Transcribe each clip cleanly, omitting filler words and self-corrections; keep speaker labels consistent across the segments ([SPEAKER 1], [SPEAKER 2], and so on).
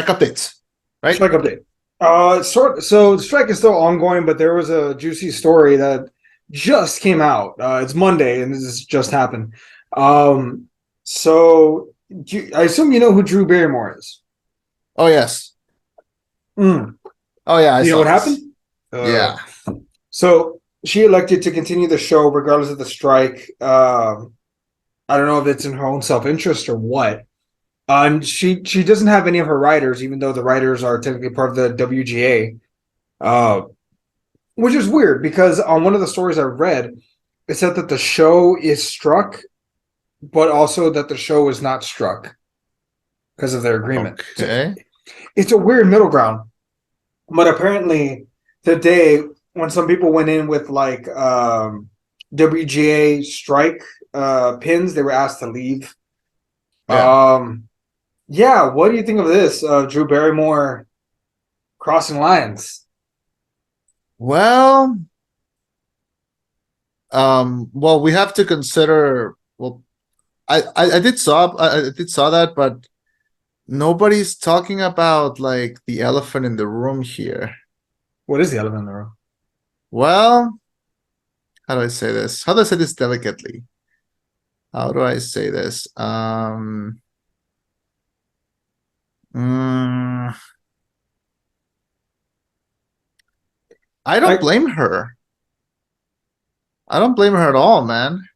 [SPEAKER 1] strike updates, right?
[SPEAKER 2] Strike update. So the strike is still ongoing, but there was a juicy story that just came out. It's Monday, and this just happened. So I assume you know who Drew Barrymore is.
[SPEAKER 1] Oh yes.
[SPEAKER 2] Mm.
[SPEAKER 1] Oh yeah, I
[SPEAKER 2] You know
[SPEAKER 1] saw
[SPEAKER 2] what
[SPEAKER 1] this.
[SPEAKER 2] happened?
[SPEAKER 1] Yeah.
[SPEAKER 2] So she elected to continue the show regardless of the strike. I don't know if it's in her own self-interest or what. She doesn't have any of her writers, even though the writers are technically part of the WGA. Which is weird because on one of the stories I read, it said that the show is struck, but also that the show is not struck because of their agreement.
[SPEAKER 1] Okay.
[SPEAKER 2] It's a weird middle ground. But apparently, today, when some people went in with like WGA strike pins, they were asked to leave.
[SPEAKER 1] Yeah.
[SPEAKER 2] Yeah, what do you think of this? Drew Barrymore crossing lines.
[SPEAKER 1] Well, well, we have to consider. Well, I did saw that, but nobody's talking about like the elephant in the room here.
[SPEAKER 2] What is the elephant in the room?
[SPEAKER 1] Well, how do I say this? How do I say this delicately? How do I say this? Mm, I don't blame her. I don't blame her at all, man.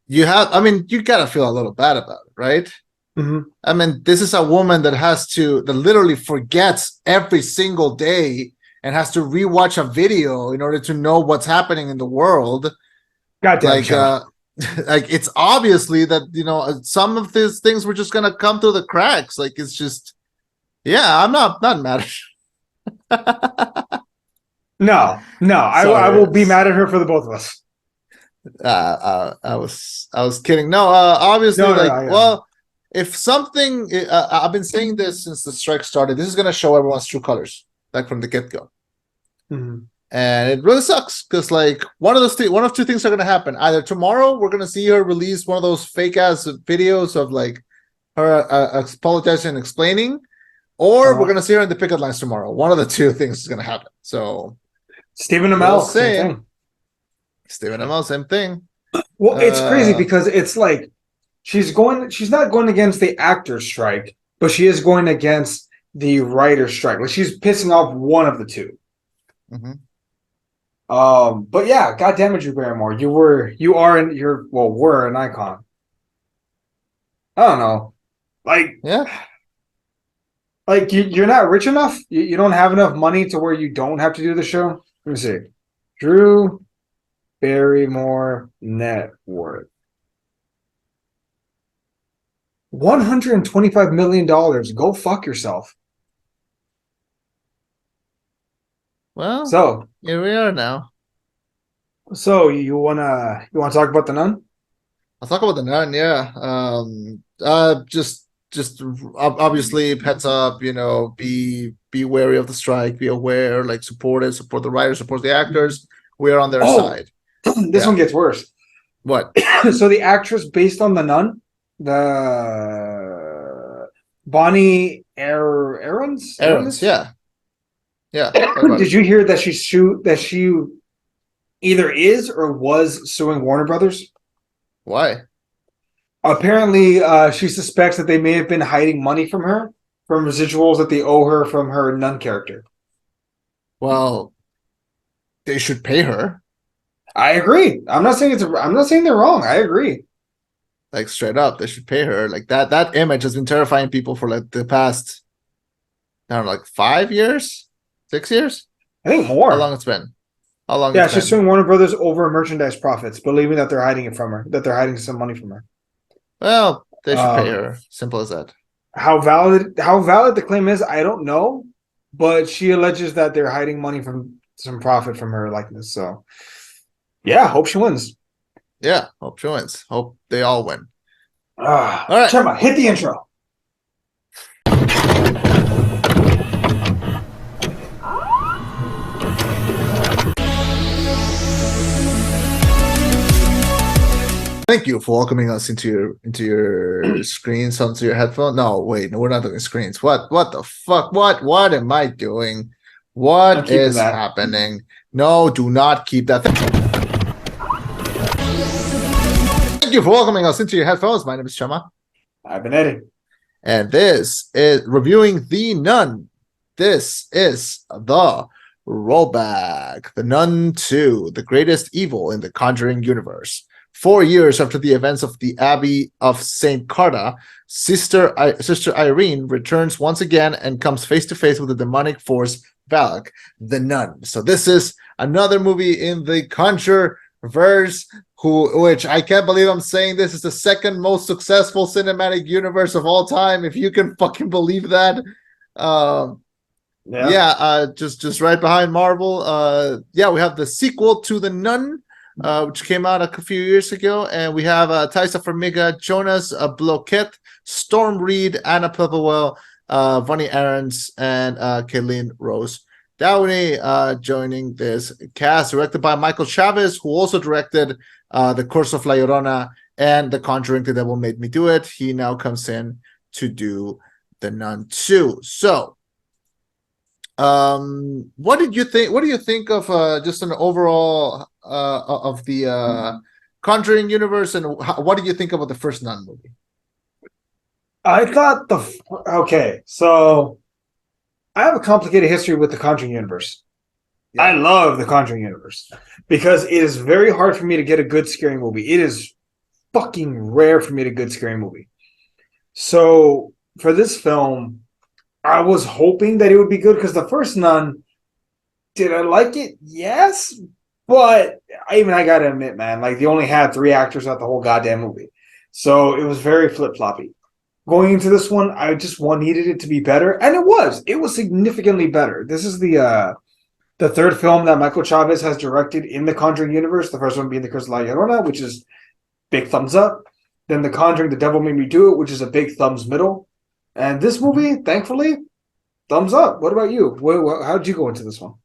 [SPEAKER 1] You have, I mean, you gotta feel a little bad about it, right?
[SPEAKER 2] Mm-hmm.
[SPEAKER 1] I mean, this is a woman that that literally forgets every single day and has to rewatch a video in order to know what's happening in the world.
[SPEAKER 2] Goddamn,
[SPEAKER 1] Like, like it's obviously that, you know, some of these things were just gonna come through the cracks. Like, it's just, yeah, I'm not mad at
[SPEAKER 2] No, I will be mad at her for the both of us.
[SPEAKER 1] I was kidding. No, obviously,
[SPEAKER 2] No,
[SPEAKER 1] like,
[SPEAKER 2] yeah.
[SPEAKER 1] well, if something, I've been saying this since the strike started. This is gonna show everyone's true colors, like from the get go,
[SPEAKER 2] Mm-hmm.
[SPEAKER 1] and it really sucks because like one of two things are gonna happen. Either tomorrow we're gonna see her release one of those fake ass videos of like her apologizing and explaining, or we're gonna see her in the picket lines tomorrow. One of the two things is gonna happen. So
[SPEAKER 2] Stephen Amell, same thing.
[SPEAKER 1] Stephen Amell, same thing.
[SPEAKER 2] Well, it's crazy because it's like she's not going against the actor strike, but she is going against the writer strike. Like she's pissing off one of the two.
[SPEAKER 1] Mm-hmm.
[SPEAKER 2] But yeah, goddamn it, Drew Barrymore, were an icon. I don't know, like,
[SPEAKER 1] yeah,
[SPEAKER 2] like you're not rich enough. You don't have enough money to where you don't have to do the show. Let me see, Drew Barrymore net worth $125 million. Go fuck yourself.
[SPEAKER 1] well,
[SPEAKER 2] So
[SPEAKER 1] here we are now.
[SPEAKER 2] So you wanna talk about the nun?
[SPEAKER 1] I'll talk about the nun. Yeah. Just obviously heads up. You know, be wary of the strike. Be aware. Like support it. Support the writers. Support the actors. We are on their side.
[SPEAKER 2] This one gets worse.
[SPEAKER 1] What?
[SPEAKER 2] So the actress based on the nun, the Bonnie Aarons.
[SPEAKER 1] Yeah. Yeah.
[SPEAKER 2] Did you hear that she either is or was suing Warner Brothers?
[SPEAKER 1] Why?
[SPEAKER 2] Apparently, she suspects that they may have been hiding money from her from residuals that they owe her from her nun character.
[SPEAKER 1] Well, they should pay her.
[SPEAKER 2] I agree. I'm not saying they're wrong. I agree.
[SPEAKER 1] Like straight up, they should pay her. Like that image has been terrifying people for like the past, I don't know, like 5 years, 6 years.
[SPEAKER 2] I think more.
[SPEAKER 1] How long it's been? How long?
[SPEAKER 2] Yeah, she's suing Warner Brothers over merchandise profits, believing that they're hiding it from her, that they're hiding some money from her.
[SPEAKER 1] Well, they should pay her. Simple as that.
[SPEAKER 2] How valid the claim is, I don't know, but she alleges that they're hiding money from some profit from her likeness. So, yeah, hope she wins.
[SPEAKER 1] Yeah, hope she wins. Hope they all win.
[SPEAKER 2] All right, Chema, hit the intro.
[SPEAKER 1] Thank you for welcoming us into your screens, onto your headphone. No, wait, no, we're not doing screens. What the fuck? What am I doing?
[SPEAKER 2] I'm
[SPEAKER 1] What
[SPEAKER 2] keeping
[SPEAKER 1] is
[SPEAKER 2] that.
[SPEAKER 1] happening? No, do not keep that. Thank you for welcoming us into your headphones. My name is Chema,
[SPEAKER 2] I've been Eddie.
[SPEAKER 1] and this is reviewing The Nun. This is the rollback. The Nun 2, the greatest evil in the Conjuring universe. 4 years after the events of the Abbey of St. Carta, Sister Irene returns once again and comes face to face with the demonic force Valak, the Nun. So this is another movie in the Conjure verse, which I can't believe I'm saying this is the second most successful cinematic universe of all time. If you can fucking believe that. Just right behind Marvel. We have the sequel to The Nun, which came out a few years ago, and we have Thaisa Farmiga, Jonas Bloquet, Storm Reed, Anna Purplewell, Vonnie Aarons, and Kaitlyn Rose Downey joining this cast, directed by Michael Chavez, who also directed The Curse of La Llorona and The Conjuring, The Devil Made Me Do It. He now comes in to do The Nun 2. So, what do you think of just an overall of the Conjuring universe, and what did you think about the first Nun movie?
[SPEAKER 2] I thought so I have a complicated history with the Conjuring universe. Yeah. I love the Conjuring universe because it is very hard for me to get a good scary movie. It is fucking rare for me to get a good scary movie. So for this film, I was hoping that it would be good because the first Nun, did I like it? Yes. But I gotta admit, man, like they only had 3 actors at the whole goddamn movie. So it was very flip-floppy. Going into this one, I just needed it to be better. And it was. It was significantly better. This is the third film that Michael Chavez has directed in the Conjuring universe. The first one being The Curse of La Llorona, which is big thumbs up. Then The Conjuring, The Devil Made Me Do It, which is a big thumbs middle. And this movie, thankfully, thumbs up. What about you? How did you go into this one?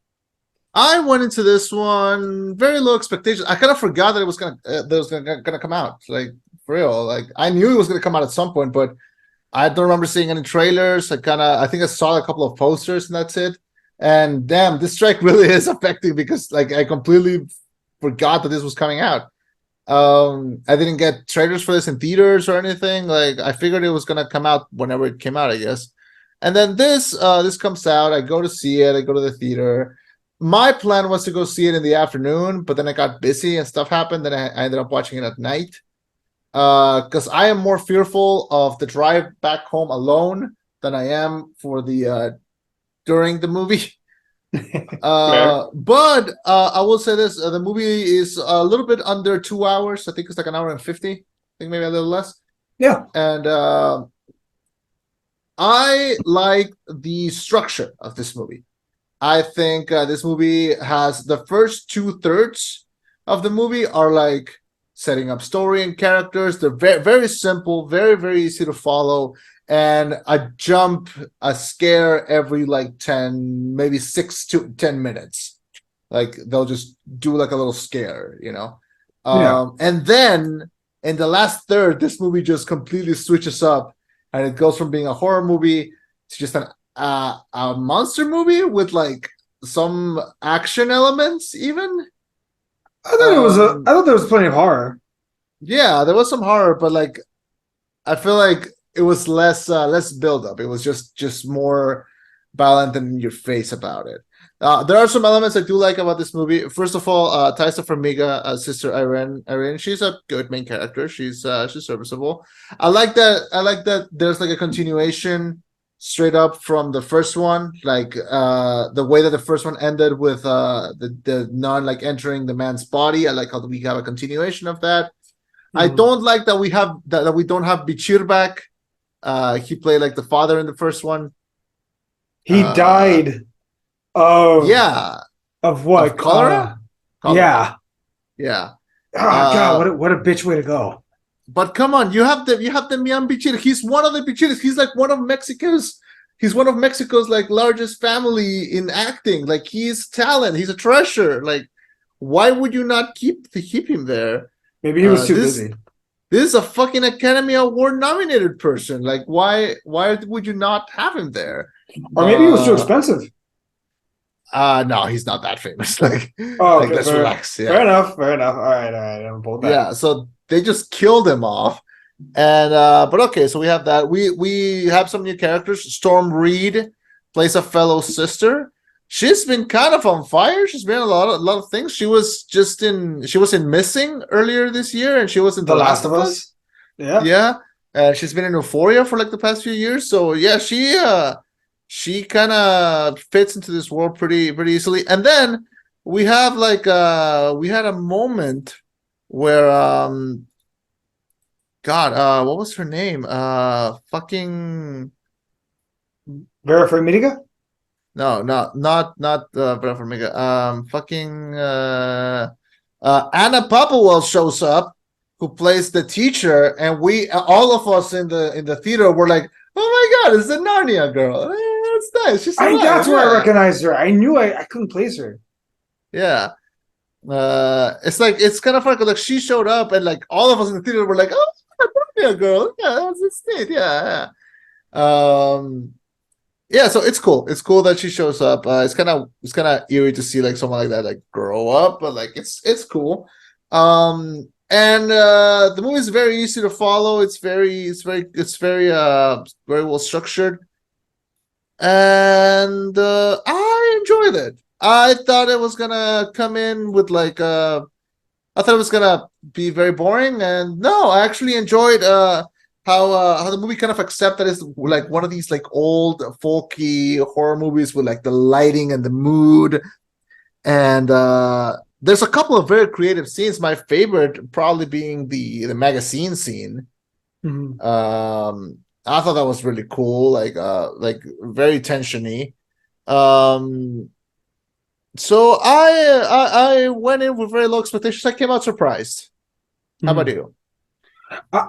[SPEAKER 1] I went into this one very low expectations. I kind of forgot that it was gonna come out. Like for real. Like I knew it was gonna come out at some point, but I don't remember seeing any trailers. I think I saw a couple of posters and that's it. And damn, this strike really is affecting because like I completely forgot that this was coming out. I didn't get trailers for this in theaters or anything. Like I figured it was gonna come out whenever it came out, I guess. And then this comes out. I go to see it. I go to the theater. My plan was to go see it in the afternoon, but then I got busy and stuff happened. Then I ended up watching it at night. Because I am more fearful of the drive back home alone than I am for the during the movie. But I will say this: the movie is a little bit under 2 hours. I think it's like an hour and 50. I think maybe a little less.
[SPEAKER 2] Yeah,
[SPEAKER 1] and I like the structure of this movie. I think this movie has the first 2/3 of the movie are like setting up story and characters. They're very, very simple, very, very easy to follow. And a scare every like 10, maybe 6 to 10 minutes. Like they'll just do like a little scare, you know? And then in the last third, this movie just completely switches up and it goes from being a horror movie to just a monster movie with like some action elements even.
[SPEAKER 2] I thought there was plenty of horror.
[SPEAKER 1] Yeah, there was some horror, but like I feel like it was less build up. It was just more violent and in your face about it. There are some elements I do like about this movie. First of all, Thaisa Farmiga, Sister Irene, she's a good main character. She's serviceable. I like that there's like a continuation straight up from the first one, like the way that the first one ended with the nun like entering the man's body. I like how we have a continuation of that. I don't like that we don't have Bichir back. He played like the father in the first one.
[SPEAKER 2] He died of what?
[SPEAKER 1] Of cholera?
[SPEAKER 2] Yeah.
[SPEAKER 1] Oh
[SPEAKER 2] God, what a bitch way to go.
[SPEAKER 1] But come on, you have the Mian Bichir. He's one of the Bichirs. He's like one of Mexico's like largest family in acting. Like he's talent. He's a treasure. Like why would you not keep him there?
[SPEAKER 2] Maybe he was too busy.
[SPEAKER 1] This is a fucking Academy Award nominated person. Like, why would you not have him there?
[SPEAKER 2] Or maybe it was too expensive.
[SPEAKER 1] No, he's not that famous. Like,
[SPEAKER 2] Oh, okay,
[SPEAKER 1] let's relax.
[SPEAKER 2] fair
[SPEAKER 1] Yeah,
[SPEAKER 2] enough. Fair enough. All right. I'm both that.
[SPEAKER 1] yeah. So they just killed him off. And but okay, so we have that. We have some new characters. Storm Reed plays a fellow sister. She's been kind of on fire. She's been in a lot of things. She was in Missing earlier this year, and she was in
[SPEAKER 2] The Last of Us. Yeah.
[SPEAKER 1] Yeah. She's been in Euphoria for like the past few years. So yeah, she kind of fits into this world pretty easily. And then we have we had a moment where God, what was her name? Fucking
[SPEAKER 2] Vera Farmiga?
[SPEAKER 1] no, not Brad Formiga. Fucking Anna Popplewell shows up, who plays the teacher, and we all of us in the theater were like, "Oh my God, it's the Narnia girl! That's nice." She's alive.
[SPEAKER 2] That's where I
[SPEAKER 1] Yeah.
[SPEAKER 2] recognized her. I knew I couldn't place her.
[SPEAKER 1] Yeah. It's kind of funny 'cause, like, she showed up, and like all of us in the theater were like, "Oh, Narnia girl! Yeah, that's neat. Yeah, yeah." Yeah, so it's cool. It's cool that she shows up. It's kind of eerie to see like someone like that like grow up, but like it's cool. And the movie is very easy to follow. It's very well structured, and I enjoyed it. I thought it was gonna come in with I thought it was gonna be very boring, and no, I actually enjoyed how the movie kind of accepted it's like one of these like old folky horror movies with like the lighting and the mood. And there's a couple of very creative scenes. My favorite probably being the magazine scene.
[SPEAKER 2] Mm-hmm.
[SPEAKER 1] I thought that was really cool, like very tensiony. So I went in with very low expectations. I came out surprised. How about you?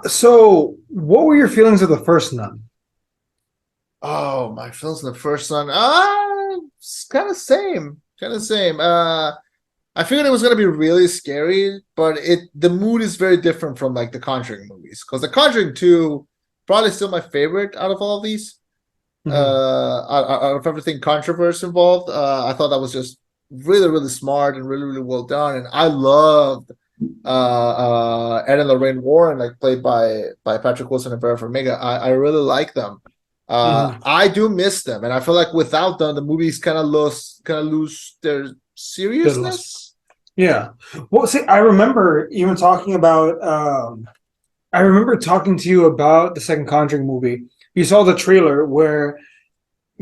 [SPEAKER 2] So, what were your feelings of the first Nun?
[SPEAKER 1] Oh, my feelings in the first one. It's kind of same. I figured it was gonna be really scary, but the mood is very different from like the Conjuring movies. Because the Conjuring 2 probably still my favorite out of all of these. Out of everything controversy involved, I thought that was just really smart and really well done. And I loved Ed and Lorraine Warren, like played by Patrick Wilson and Vera Farmiga. I really like them. I do miss them, and I feel like without them, the movies kind of lose their seriousness.
[SPEAKER 2] Yeah. Well, see, I remember even talking about. I remember talking to you about the second Conjuring movie. You saw the trailer where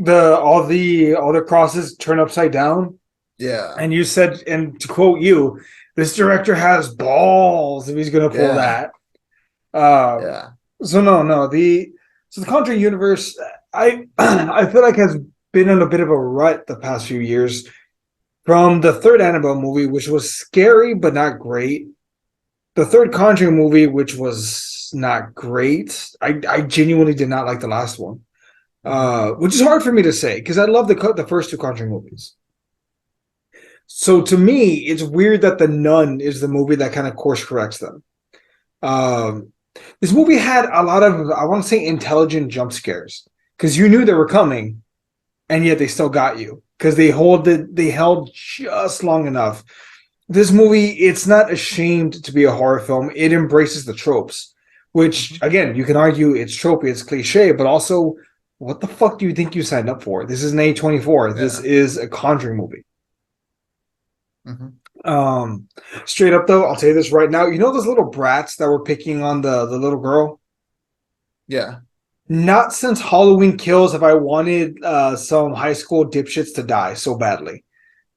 [SPEAKER 2] all the crosses turn upside down.
[SPEAKER 1] Yeah.
[SPEAKER 2] And you said, and to quote you, this director has balls if he's going to pull that.
[SPEAKER 1] Yeah.
[SPEAKER 2] So no. The Conjuring universe, I feel like has been in a bit of a rut the past few years. From the third Annabelle movie, which was scary but not great. The third Conjuring movie, which was not great. I genuinely did not like the last one, which is hard for me to say because I love the first two Conjuring movies. So to me, it's weird that The Nun is the movie that kind of course corrects them. This movie had a lot of, I want to say, intelligent jump scares because you knew they were coming, and yet they still got you because they held just long enough. This movie, it's not ashamed to be a horror film. It embraces the tropes, which, again, you can argue it's tropey, it's cliche, but also, what the fuck do you think you signed up for? This is an A24. Yeah. This is a Conjuring movie. Straight up, though, I'll tell you this right now. You know those little brats that were picking on the little girl?
[SPEAKER 1] Yeah.
[SPEAKER 2] Not since Halloween Kills have I wanted some high school dipshits to die so badly.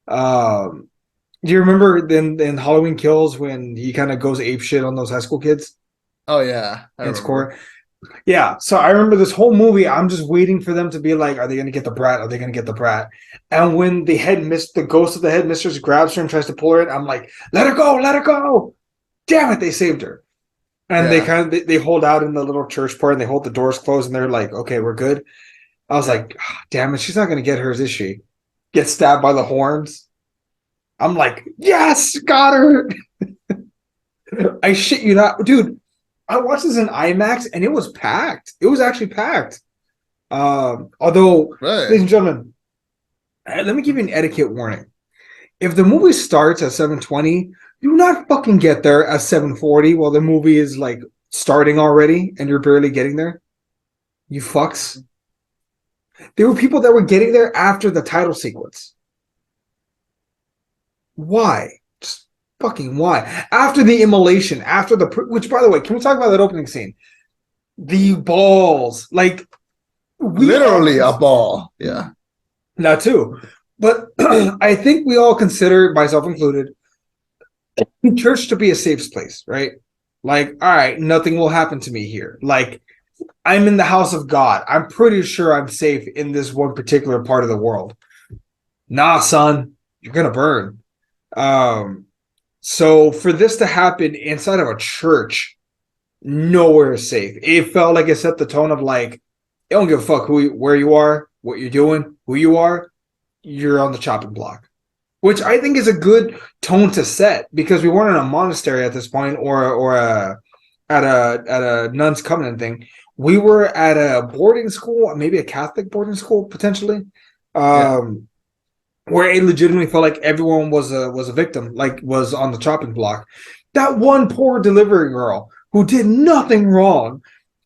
[SPEAKER 2] Do you remember in Halloween Kills when he kind of goes apeshit on those high school kids?
[SPEAKER 1] Oh yeah,
[SPEAKER 2] it's core. Yeah, so I remember this whole movie. I'm just waiting for them to be like, "Are they going to get the brat? Are they going to get the brat?" And when the ghost of the headmistress grabs her and tries to pull her in, I'm like, "Let her go! Let her go!" Damn it, they saved her. And they hold out in the little church part and they hold the doors closed and they're like, "Okay, we're good." I was like, oh, "Damn it, she's not going to get hers, is she?" Get stabbed by the horns. I'm like, yes, got her. I shit you not, dude. I watched this in IMAX and it was packed. It was actually packed. Although,
[SPEAKER 1] Right.
[SPEAKER 2] ladies and gentlemen, let me give you an etiquette warning. If the movie starts at 7:20, do not fucking get there at 7:40 while the movie is like starting already and you're barely getting there. You fucks. There were people that were getting there after the title sequence. Why? Just fucking why? After the immolation, after the which, by the way, can we talk about that opening scene? The balls, like
[SPEAKER 1] Literally a ball. Yeah.
[SPEAKER 2] that too. But I think we all consider, myself included, church to be a safe place, right? Like, all right, nothing will happen to me here. Like, I'm in the house of God. I'm pretty sure I'm safe in this one particular part of the world. Nah, son, you're gonna burn. Um, so for this to happen inside of a church, nowhere is safe. It felt like it set the tone of like, I don't give a fuck where you are, what you're doing, who you are. You're on the chopping block, which I think is a good tone to set because we weren't in a monastery at this point or at a nun's covenant thing. We were at a boarding school, maybe a Catholic boarding school potentially,
[SPEAKER 1] Yeah.
[SPEAKER 2] where it legitimately felt like everyone was a victim, like was on the chopping block. That one poor delivery girl who did nothing wrong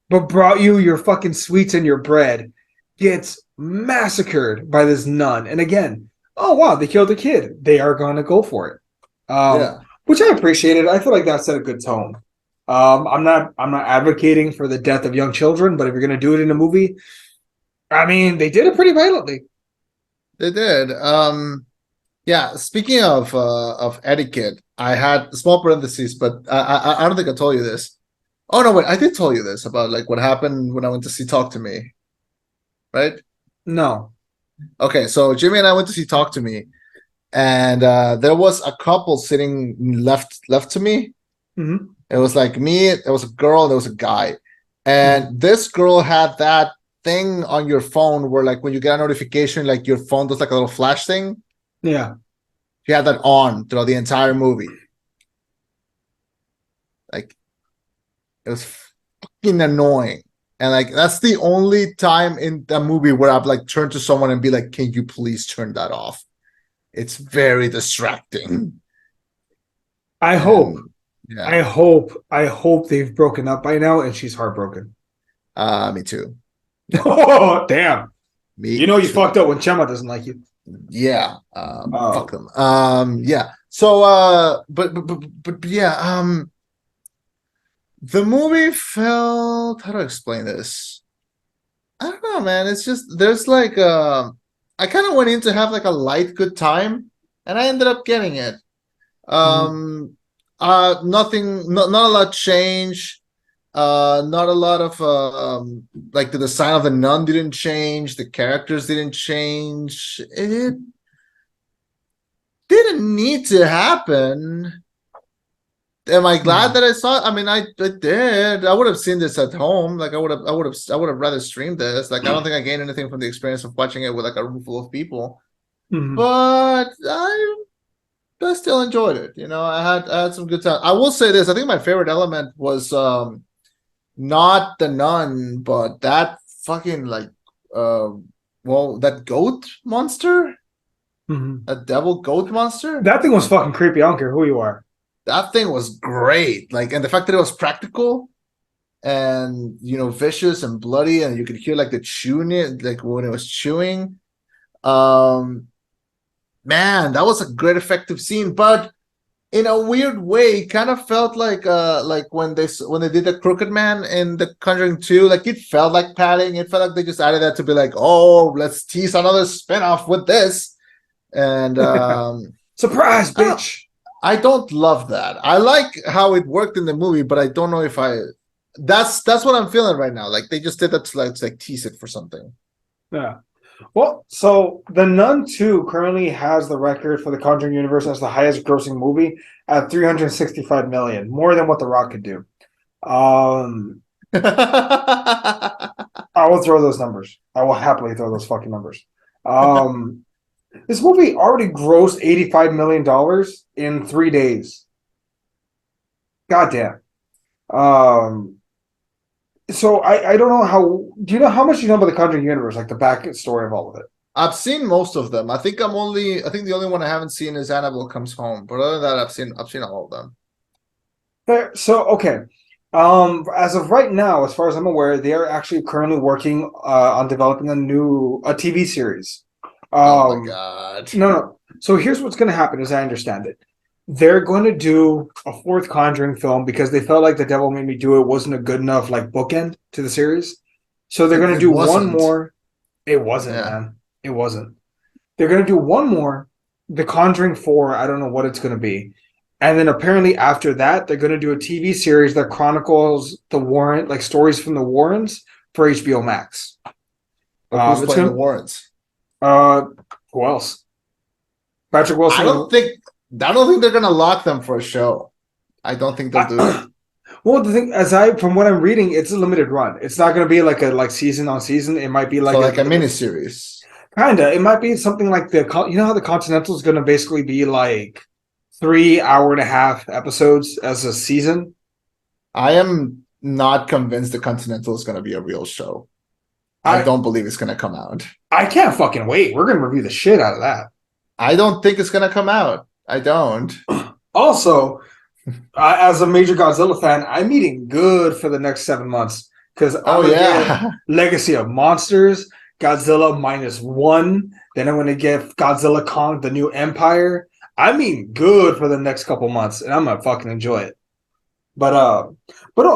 [SPEAKER 2] but brought you your fucking sweets and your bread gets massacred by this nun. And again, oh wow, they killed a kid. They are gonna go for it.
[SPEAKER 1] Yeah.
[SPEAKER 2] Which I appreciated. I feel like that set a good tone. I'm not advocating for the death of young children, but if you're gonna do it in a movie, I mean, they did it pretty violently.
[SPEAKER 1] They did. Yeah, speaking of etiquette, I had small parentheses, but I don't think I told you this. Oh no, wait, I did tell you this about like what happened when I went to see Talk to Me, right?
[SPEAKER 2] No.
[SPEAKER 1] Okay, so Jimmy and I went to see Talk to Me, and there was a couple sitting left to me.
[SPEAKER 2] Mm-hmm.
[SPEAKER 1] It was like me, there was a girl, there was a guy. And
[SPEAKER 2] Mm-hmm.
[SPEAKER 1] this girl had that thing on your phone where like when you get a notification, like your phone does like a little flash thing.
[SPEAKER 2] Yeah.
[SPEAKER 1] She had that on throughout the entire movie. Like it was fucking annoying. And like that's the only time in the movie where I've like turned to someone and be like, can you please turn that off? It's very distracting.
[SPEAKER 2] I hope.
[SPEAKER 1] And yeah,
[SPEAKER 2] I hope they've broken up by now and she's heartbroken.
[SPEAKER 1] me too.
[SPEAKER 2] Oh, damn. You
[SPEAKER 1] Me
[SPEAKER 2] know you
[SPEAKER 1] too.
[SPEAKER 2] fucked up when Chema doesn't like you.
[SPEAKER 1] Yeah. Fuck
[SPEAKER 2] Oh.
[SPEAKER 1] them. Yeah. So but yeah, the movie felt, how do I explain this? I don't know, man. It's just there's like I kind of went in to have like a light good time and I ended up getting it.
[SPEAKER 2] Mhm.
[SPEAKER 1] Um Nothing, not a lot changed. Not a lot of like the design of the nun didn't change, the characters didn't change. It didn't need to happen. Am I glad
[SPEAKER 2] Mhm.
[SPEAKER 1] that I saw it? I mean, I did. I would have seen this at home. Like I would have rather streamed this. Like I don't think I gained anything from the experience of watching it with like a room full of people.
[SPEAKER 2] Mhm.
[SPEAKER 1] But I still enjoyed it. You know, I had some good time. I will say this. I think my favorite element was not the nun, but that fucking like that goat monster,
[SPEAKER 2] Mhm.
[SPEAKER 1] a devil goat monster.
[SPEAKER 2] That thing was fucking creepy. I don't care who you are.
[SPEAKER 1] That thing was great. Like, and the fact that it was practical and vicious and bloody, and you could hear like the chewing it, like when it was chewing. Um, Man, that was a great effective scene, but in a weird way, it kind of felt like when they did the Crooked Man in the Conjuring 2, like it felt like padding. It felt like they just added that to be like, oh, let's tease another spinoff with this. And
[SPEAKER 2] Surprise,
[SPEAKER 1] I don't
[SPEAKER 2] bitch.
[SPEAKER 1] I don't love that. I like how it worked in the movie, but I don't know if I. That's what I'm feeling right now. Like they just did that to like tease it for something.
[SPEAKER 2] Yeah. Well, so The Nun 2 currently has the record for the Conjuring universe as the highest grossing movie at 365 million, more than what The Rock could do. Um, I will throw those numbers. I will happily throw those fucking numbers. Um, this movie already grossed $85 million in 3 days. Goddamn. Um, so I don't know how. Do you know how much you know about the Conjuring universe, like the back story of all of it?
[SPEAKER 1] I've seen most of them. I think the only one I haven't seen is Annabelle Comes Home. But other than that, I've seen all of them.
[SPEAKER 2] Fair. So okay. As of right now, as far as I'm aware, they are actually currently working on developing a TV series.
[SPEAKER 1] Oh my
[SPEAKER 2] Um,
[SPEAKER 1] god.
[SPEAKER 2] no. So here's what's going to happen, as I understand it. They're going to do a fourth Conjuring film because they felt like The Devil Made Me Do It wasn't a good enough like bookend to the series. So they're going to
[SPEAKER 1] It
[SPEAKER 2] do one
[SPEAKER 1] wasn't.
[SPEAKER 2] more. It wasn't,
[SPEAKER 1] Yeah.
[SPEAKER 2] man. It wasn't. They're going to do one more, The Conjuring 4. I don't know what it's going to be. And then apparently after that, they're going to do a TV series that chronicles the Warren, like stories from the Warrens for HBO Max.
[SPEAKER 1] But who's
[SPEAKER 2] It's
[SPEAKER 1] playing the
[SPEAKER 2] going
[SPEAKER 1] Warrens?
[SPEAKER 2] to, who else? Patrick
[SPEAKER 1] I
[SPEAKER 2] Wilson.
[SPEAKER 1] don't think they're gonna lock them for a show. I don't think they'll do it.
[SPEAKER 2] Well, the thing, from what I'm reading, it's a limited run. It's not going to be like a season on season. It might be like
[SPEAKER 1] So like a mini series.
[SPEAKER 2] kinda. It might be something like you know how the Continental is going to basically be like 3 hour and a half episodes as a season.
[SPEAKER 1] I am not convinced the Continental is gonna be a real show. I
[SPEAKER 2] I
[SPEAKER 1] don't believe it's gonna come out.
[SPEAKER 2] I can't fucking wait. We're going to review the shit out of that.
[SPEAKER 1] I don't think it's gonna come out. I don't.
[SPEAKER 2] Also, as a major Godzilla fan, I'm eating good for the next 7 months because I'm
[SPEAKER 1] Oh
[SPEAKER 2] gonna get
[SPEAKER 1] yeah.
[SPEAKER 2] Legacy of Monsters, Godzilla -1. Then I'm gonna get Godzilla Kong: The New Empire. I'm eating good for the next couple months, and I'm gonna fucking enjoy it. But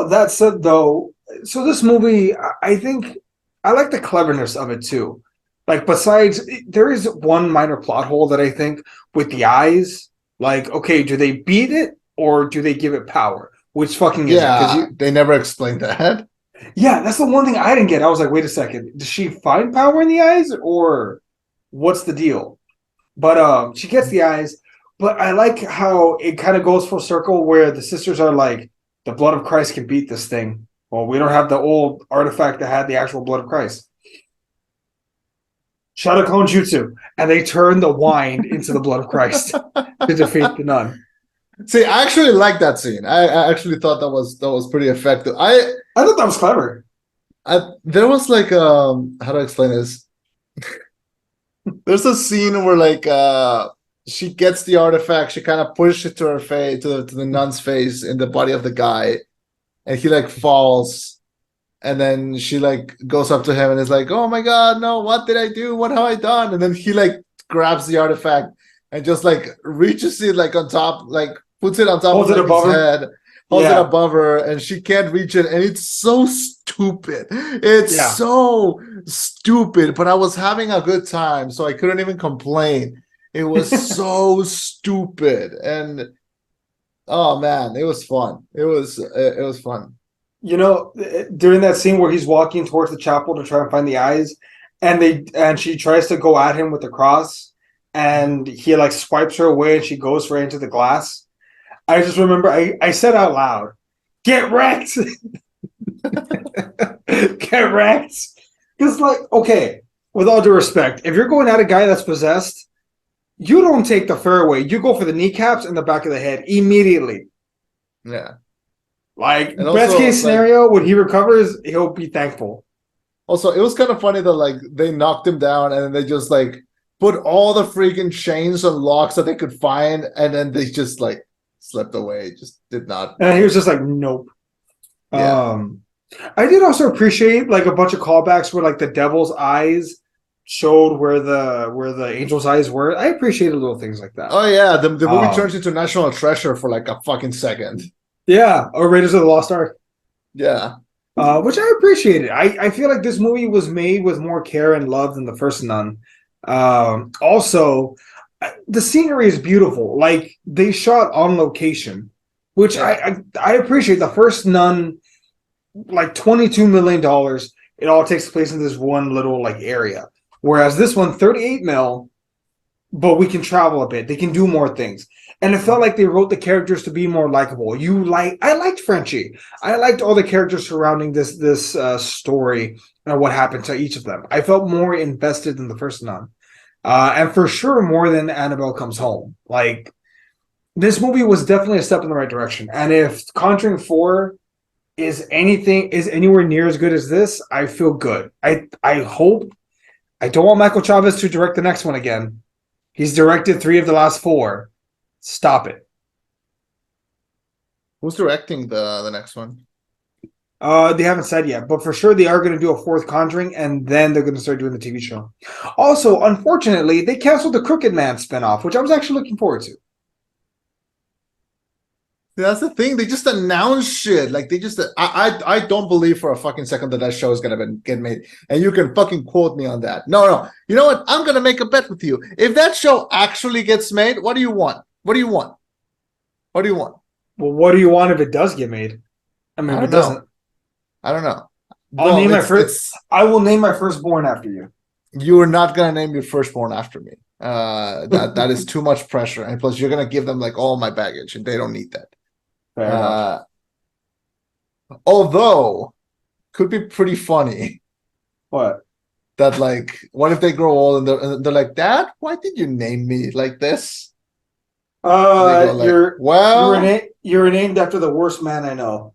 [SPEAKER 2] that said, though, so this movie, I think I like the cleverness of it too. Like, besides, there is one minor plot hole that I think with the eyes. Like, okay, do they beat it or do they give it power? Which fucking is it? Because
[SPEAKER 1] Yeah, they never explained that.
[SPEAKER 2] yeah, that's the one thing I didn't get. I was like, wait a second, does she find power in the eyes or what's the deal? But she gets the eyes. But I like how it kind of goes full circle where the sisters are like, the blood of Christ can beat this thing. Well, we don't have the old artifact that had the actual blood of Christ. Shadokon Jutsu. And they turn the wine into the blood of Christ to defeat the nun.
[SPEAKER 1] See, I actually like that scene. I actually thought that was pretty effective.
[SPEAKER 2] I thought that was clever.
[SPEAKER 1] There was like how to explain this? There's a scene where like she gets the artifact, she kind of pushes it to her face, to the nun's face in the body of the guy, and he like falls, and then she like goes up to him and is like, "Oh my god, no! What did I do? What have I done?" And then he like grabs the artifact and just like reaches it like on top, like puts it on top
[SPEAKER 2] Holds
[SPEAKER 1] of
[SPEAKER 2] it
[SPEAKER 1] like
[SPEAKER 2] above
[SPEAKER 1] his
[SPEAKER 2] her.
[SPEAKER 1] head, holds it
[SPEAKER 2] Yeah.
[SPEAKER 1] above her, and she can't reach it, and it's so stupid. It's
[SPEAKER 2] Yeah.
[SPEAKER 1] so stupid, but I was having a good time, so I couldn't even complain. It was so stupid, and oh man, it was fun. It was fun.
[SPEAKER 2] You know, during that scene where he's walking towards the chapel to try and find the eyes, and she tries to go at him with the cross, and he like swipes her away, and she goes right into the glass. I just remember I said out loud, "Get wrecked, get wrecked," because like, okay, with all due respect, if you're going at a guy that's possessed, you don't take the fairway. You go for the kneecaps and the back of the head immediately.
[SPEAKER 1] Yeah.
[SPEAKER 2] Like,
[SPEAKER 1] And
[SPEAKER 2] best
[SPEAKER 1] also,
[SPEAKER 2] case scenario, when he recovers, he'll be thankful.
[SPEAKER 1] it was kind of funny that like they knocked him down and then they just like put all the freaking chains and locks that they could find, and then they just like slipped away. Just did not
[SPEAKER 2] And he was
[SPEAKER 1] bother.
[SPEAKER 2] just like, nope.
[SPEAKER 1] Yeah.
[SPEAKER 2] I did also appreciate like a bunch of callbacks where like the devil's eyes showed where the angel's eyes were. I appreciated little things like that.
[SPEAKER 1] Oh yeah, the movie turns
[SPEAKER 2] Um,
[SPEAKER 1] into national treasure for like a fucking second.
[SPEAKER 2] yeah, or Raiders of the Lost Ark.
[SPEAKER 1] Yeah.
[SPEAKER 2] Which I appreciated. I feel like this movie was made with more care and love than the first Nun. Also, the scenery is beautiful. Like they shot on location, which
[SPEAKER 1] Yeah.
[SPEAKER 2] I appreciate. The first Nun, like $22 million, it all takes place in this one little like area. Whereas this one, 38 mil, but we can travel a bit. They can do more things. And it felt like they wrote the characters to be more likable. I liked Frenchie. I liked all the characters surrounding this story and what happened to each of them. I felt more invested in the first Nun, and for sure more than Annabelle Comes Home. Like this movie was definitely a step in the right direction. And if Conjuring 4 is anywhere near as good as this, I feel good. I hope. I don't want Michael Chavez to direct the next one again. He's directed 3 of the last 4. Stop it.
[SPEAKER 1] Who's directing the next one?
[SPEAKER 2] They haven't said yet, but for sure they are going to do a 4th Conjuring, and then they're going to start doing the TV show. Also, unfortunately, they canceled the Crooked Man spinoff, which I was actually looking forward to.
[SPEAKER 1] That's the thing. They just announced shit. Like they just, I don't believe for a fucking second that show is gonna get made. And you can fucking quote me on that. No. You know what? I'm gonna make a bet with you. If that show actually gets made, what do you want? What do you want? What do you want?
[SPEAKER 2] Well, what do you want if it does get made? I mean, if it doesn't,
[SPEAKER 1] I don't know.
[SPEAKER 2] I will name my firstborn after you.
[SPEAKER 1] You are not gonna name your firstborn after me. That is too much pressure, and plus you're gonna give them like all my baggage, and they don't need that. Although could be pretty funny.
[SPEAKER 2] What?
[SPEAKER 1] That like, what if they grow old and they're like, Dad, why did you name me like this?
[SPEAKER 2] You're named after the worst man I know.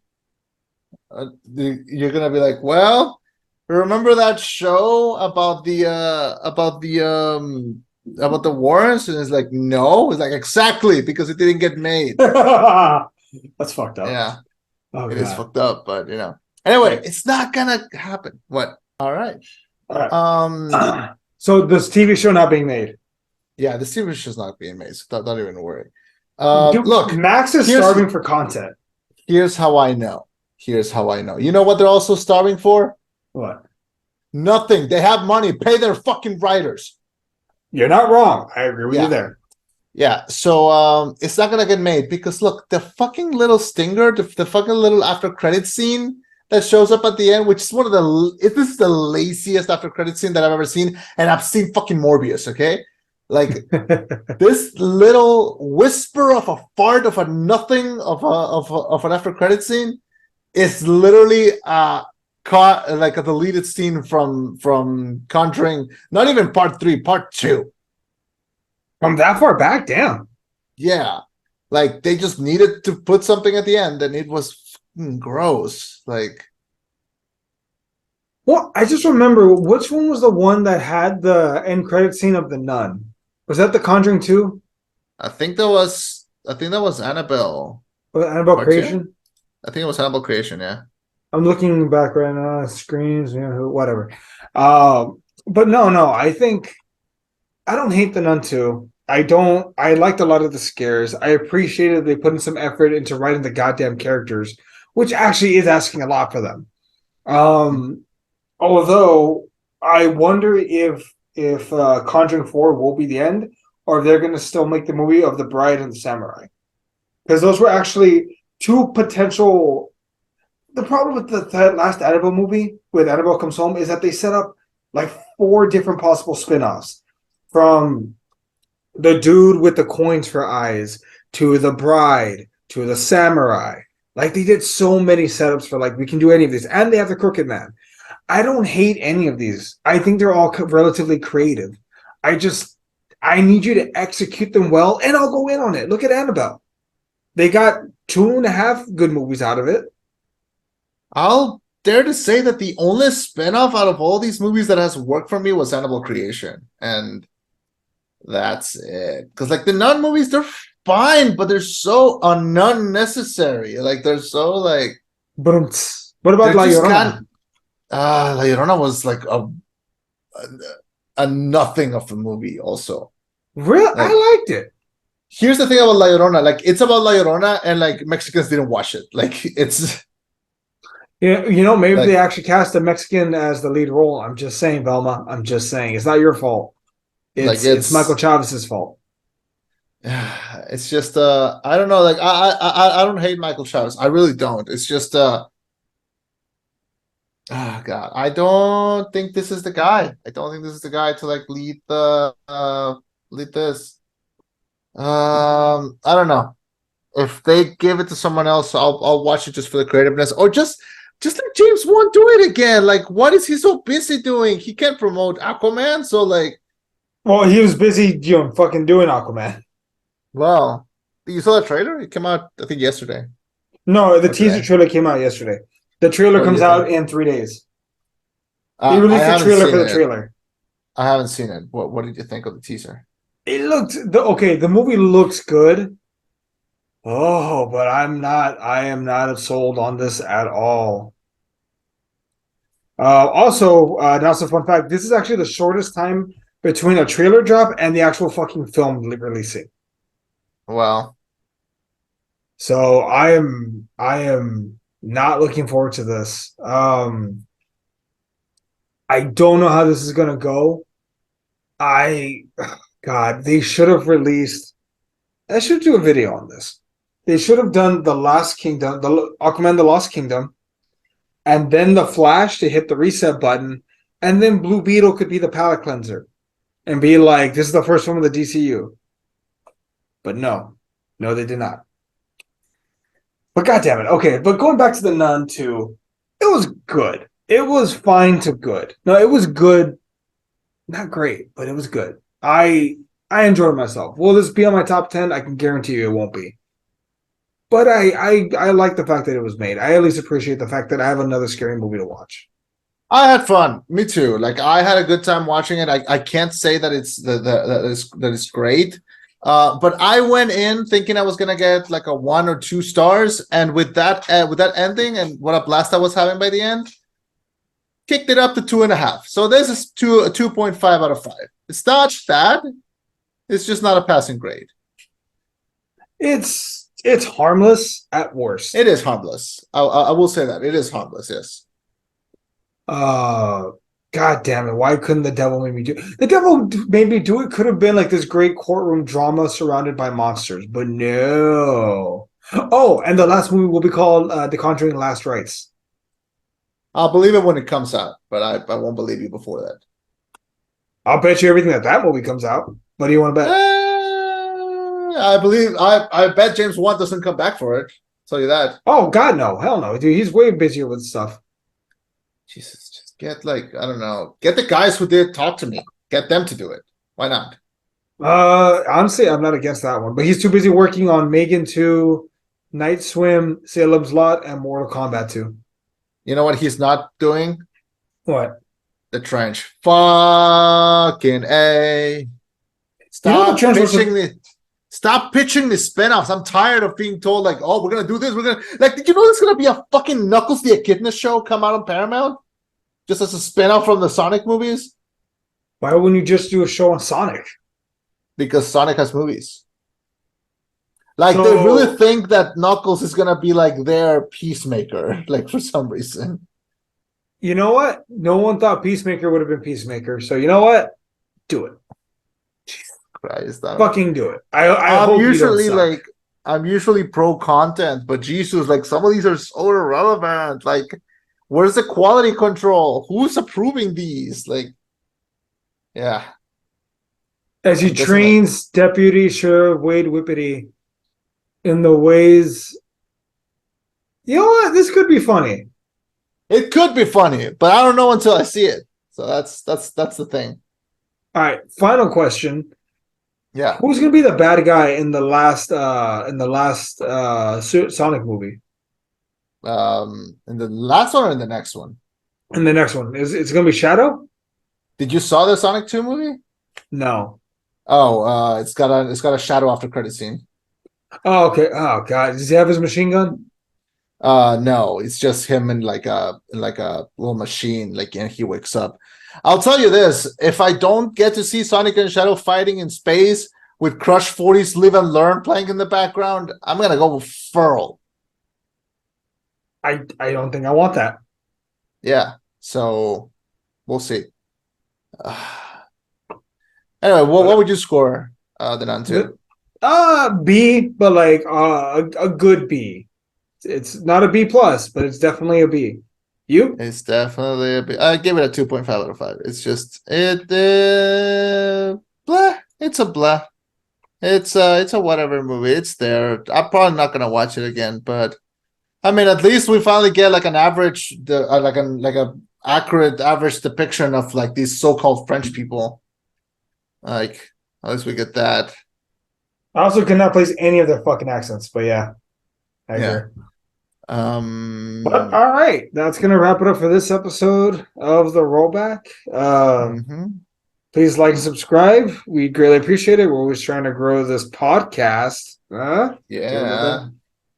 [SPEAKER 1] You're gonna be like, well, remember that show about the Warrens? And it's like, no, it's like exactly because it didn't get made.
[SPEAKER 2] That's fucked up.
[SPEAKER 1] Yeah.
[SPEAKER 2] Oh,
[SPEAKER 1] it is fucked up, but Anyway, it's not gonna happen. What? All right.
[SPEAKER 2] So this TV show not being made.
[SPEAKER 1] Yeah, the TV show's not being made, so don't even worry.
[SPEAKER 2] Look, Max is starving for content.
[SPEAKER 1] Here's how I know. You know what they're also starving for?
[SPEAKER 2] What?
[SPEAKER 1] Nothing. They have money. Pay their fucking writers.
[SPEAKER 2] You're not wrong. I agree with you there.
[SPEAKER 1] Yeah, so it's not gonna get made because look, the fucking little stinger, the fucking little after credit scene that shows up at the end, which is this is the laziest after credit scene that I've ever seen, and I've seen fucking Morbius, okay? Like this little whisper of a fart of a nothing of an after credit scene is literally like a deleted scene from Conjuring, not even part 3, part 2.
[SPEAKER 2] From that far back, damn.
[SPEAKER 1] Yeah, like they just needed to put something at the end, and it was gross. Like,
[SPEAKER 2] well, I just remember which one was the one that had the end credit scene of the nun. Was that The Conjuring 2?
[SPEAKER 1] I think that was Annabelle.
[SPEAKER 2] Was it Annabelle Creation?
[SPEAKER 1] 2? I think it was Annabelle Creation. Yeah.
[SPEAKER 2] I'm looking back right now. Screens, whatever. But no. I don't hate The Nun 2. I liked a lot of the scares. I appreciated they put in some effort into writing the goddamn characters, which actually is asking a lot for them. Although I wonder if Conjuring 4 will be the end, or if they're going to still make the movie of the Bride and the Samurai. Because those were actually 2 potential. The problem with the last Annabelle movie, with Annabelle Comes Home, is that they set up like 4 different possible spin-offs. From the dude with the coins for eyes, to the bride, to the samurai. Like, they did so many setups for, like, we can do any of these. And they have the Crooked Man. I don't hate any of these. I think they're all relatively creative. I need you to execute them well, and I'll go in on it. Look at Annabelle. They got 2.5 good movies out of it.
[SPEAKER 1] I'll dare to say that the only spinoff out of all these movies that has worked for me was Annabelle Creation. And that's it. Because like the Nun movies, they're fine, but they're so unnecessary. Like they're so like.
[SPEAKER 2] But what about La Llorona?
[SPEAKER 1] La Llorona was like a nothing of a movie. Also,
[SPEAKER 2] really, like, I liked it.
[SPEAKER 1] Here's the thing about La Llorona. Like it's about La Llorona, and like Mexicans didn't watch it. Like it's.
[SPEAKER 2] Yeah, maybe they actually cast a Mexican as the lead role. I'm just saying, Velma. I'm just saying, it's not your fault. It's Michael Chavez's fault.
[SPEAKER 1] It's just I don't know. Like I don't hate Michael Chavez. I really don't. It's just oh God, I don't think this is the guy. I don't think this is the guy to like lead this. I don't know. If they give it to someone else, I'll watch it just for the creativeness, or just let James Wan do it again. Like, what is he so busy doing? He can't promote Aquaman, so like.
[SPEAKER 2] Well, he was busy, fucking doing Aquaman.
[SPEAKER 1] Well, you saw the trailer? It came out, I think, yesterday.
[SPEAKER 2] No, the teaser trailer came out yesterday. The trailer
[SPEAKER 1] What do
[SPEAKER 2] comes
[SPEAKER 1] you
[SPEAKER 2] out
[SPEAKER 1] think?
[SPEAKER 2] in 3 days. They
[SPEAKER 1] I
[SPEAKER 2] released the
[SPEAKER 1] haven't
[SPEAKER 2] trailer
[SPEAKER 1] seen
[SPEAKER 2] for the
[SPEAKER 1] it.
[SPEAKER 2] trailer.
[SPEAKER 1] I haven't seen it. What did you think of the teaser?
[SPEAKER 2] It looked okay. The movie looks good. Oh, but I am not sold on this at all. Now some fun fact. This is actually the shortest time between a trailer drop and the actual fucking film releasing.
[SPEAKER 1] Well,
[SPEAKER 2] So I am not looking forward to this. I don't know how this is gonna go. I God, they should have released. I should do a video on this. They should have done the Last Kingdom, the Aquaman, the Lost Kingdom, and then the Flash to hit the reset button, and then Blue Beetle could be the palate cleanser and be like, "This is the first one of the DCU." But no, they did not. But goddamn it, okay. But going back to the Nun too, it was good. It was fine to good. No, it was good. Not great, but it was good. I enjoyed myself. Will this be on my top 10? I can guarantee you it won't be. But I like the fact that it was made. I at least appreciate the fact that I have another scary movie to watch.
[SPEAKER 1] I had fun. Me too. Like I had a good time watching it. I can't say that that it's great. But I went in thinking I was gonna get like a 1 or 2 stars, and with that ending and what a blast I was having by the end, kicked it up to 2.5. So this is a 2.5 out of 5. It's not bad. It's just not a passing grade.
[SPEAKER 2] It's harmless at worst.
[SPEAKER 1] It is harmless. I will say that it is harmless. Yes.
[SPEAKER 2] God damn it! Why couldn't the devil make me do? The devil made me do it. Could have been like this great courtroom drama surrounded by monsters, but no. Oh, and the last movie will be called The Conjuring: Last Rites.
[SPEAKER 1] I'll believe it when it comes out, but I won't believe you before that.
[SPEAKER 2] I'll bet you everything that movie comes out. What do you want to bet?
[SPEAKER 1] I bet James Wan doesn't come back for it. I'll tell you that.
[SPEAKER 2] Oh God, no, hell no, dude. He's way busier with stuff.
[SPEAKER 1] Jesus, just get like, I don't know. Get the guys who did Talk to Me. Get them to do it. Why not?
[SPEAKER 2] Honestly, I'm not against that one, but he's too busy working on Megan 2, Night Swim, Salem's Lot, and Mortal Kombat 2.
[SPEAKER 1] You know what he's not doing?
[SPEAKER 2] What?
[SPEAKER 1] The Trench. Fucking A.
[SPEAKER 2] You know the Trench was
[SPEAKER 1] Stop pitching the spinoffs. I'm tired of being told like, oh, we're gonna do this. We're gonna like, did you know there's gonna be a fucking Knuckles the Echidna show come out on Paramount? Just as a spinoff from the Sonic movies?
[SPEAKER 2] Why wouldn't you just do a show on Sonic?
[SPEAKER 1] Because Sonic has movies. Like
[SPEAKER 2] So-
[SPEAKER 1] they really think that Knuckles is gonna be like their peacemaker, like for some reason.
[SPEAKER 2] You know what? No one thought Peacemaker would have been Peacemaker. So you know what? Do it.
[SPEAKER 1] Christ,
[SPEAKER 2] Fucking do it. I hope
[SPEAKER 1] usually
[SPEAKER 2] you don't suck.
[SPEAKER 1] I'm usually pro content, but Jesus, like some of these are so irrelevant. Like, where's the quality control? Who's approving these? Like, yeah.
[SPEAKER 2] As he
[SPEAKER 1] I'm guessing,
[SPEAKER 2] trains Deputy Sheriff Wade Whippety in the ways. You know what? This could be funny.
[SPEAKER 1] it could be funny, but I don't know until I see it. So that's the thing.
[SPEAKER 2] All right. Final question.
[SPEAKER 1] Yeah.
[SPEAKER 2] Who's gonna be the bad guy in the last Sonic movie?
[SPEAKER 1] In the last one or in the next one?
[SPEAKER 2] In the next one, is it's gonna be Shadow?
[SPEAKER 1] Did you saw the Sonic 2 movie?
[SPEAKER 2] No.
[SPEAKER 1] Oh, it's got a shadow after credit scene.
[SPEAKER 2] Oh, okay. Oh God, does he have his machine gun?
[SPEAKER 1] No, it's just him in like a little machine, like, and he wakes up. I'll tell you this, if I don't get to see Sonic and Shadow fighting in space with Crush 40's Live and Learn playing in the background, I'm gonna go with Furl.
[SPEAKER 2] I don't think I want that.
[SPEAKER 1] Yeah, so we'll see. Anyway, what would you score the Nun 2?
[SPEAKER 2] B, but like a good B. It's not a B plus, but it's definitely a B. You?
[SPEAKER 1] It's definitely a bit. I give it a 2.5 out of 5. It's just blah. It's a blah. It's a whatever movie. It's there. I'm probably not gonna watch it again, but I mean, at least we finally get like an average, like a accurate average depiction of like these so-called French people. Like, at least we get that.
[SPEAKER 2] I also cannot place any of their fucking accents, but yeah, I
[SPEAKER 1] Yeah.
[SPEAKER 2] agree. But all right, that's gonna wrap it up for this episode of the rollback.
[SPEAKER 1] Mhm.
[SPEAKER 2] Please like and subscribe. We greatly appreciate it. We're always trying to grow this podcast.
[SPEAKER 1] Yeah.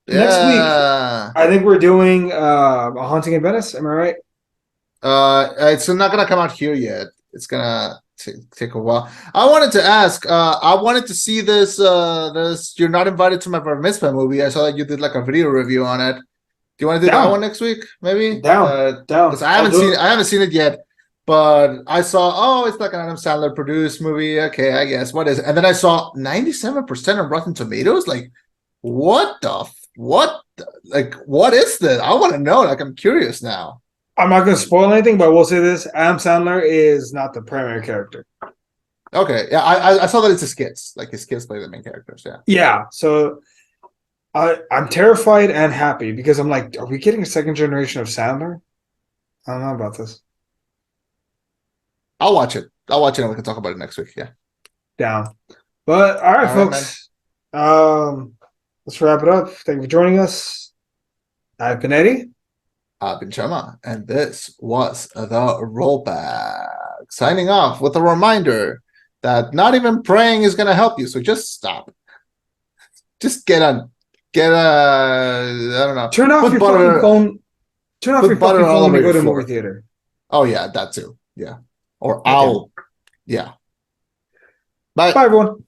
[SPEAKER 2] Next week,
[SPEAKER 1] Yeah.
[SPEAKER 2] I think we're doing a haunting in Venice. Am I right?
[SPEAKER 1] It's not gonna come out here yet. It's gonna take a while. I wanted to ask, I wanted to see this You're Not Invited to My Bar Mitzvah movie. I saw that you did like a video review on it. Do you want to do that
[SPEAKER 2] Down.
[SPEAKER 1] one next week? Maybe?
[SPEAKER 2] Down.
[SPEAKER 1] Because I haven't seen it yet. But I saw, oh, it's like an Adam Sandler produced movie. Okay, I guess. What is it? And then I saw 97% on Rotten Tomatoes. Like, what is this? I want to know. Like, I'm curious now.
[SPEAKER 2] I'm not going to spoil anything, but I will say this: Adam Sandler is not the primary character.
[SPEAKER 1] Okay, yeah, I saw that it's his kids. Like his kids play the main characters. Yeah.
[SPEAKER 2] Yeah. So I'm terrified and happy because I'm like, are we getting a second generation of Sandler? I don't know about this.
[SPEAKER 1] I'll watch it. And we can talk about it next week. Yeah.
[SPEAKER 2] Down. But all right, folks. Let's wrap it up. Thank you for joining us. I've been Eddie.
[SPEAKER 1] I've been Chema, and this was the rollback. Signing off with a reminder that not even praying is gonna help you. So just stop. Just get I don't know.
[SPEAKER 2] Turn off your fucking phone. Turn off your fucking phone when you go to a movie theater.
[SPEAKER 1] Oh yeah, that too. Yeah. Or
[SPEAKER 2] Okay.
[SPEAKER 1] Yeah. Bye.
[SPEAKER 2] Bye, everyone.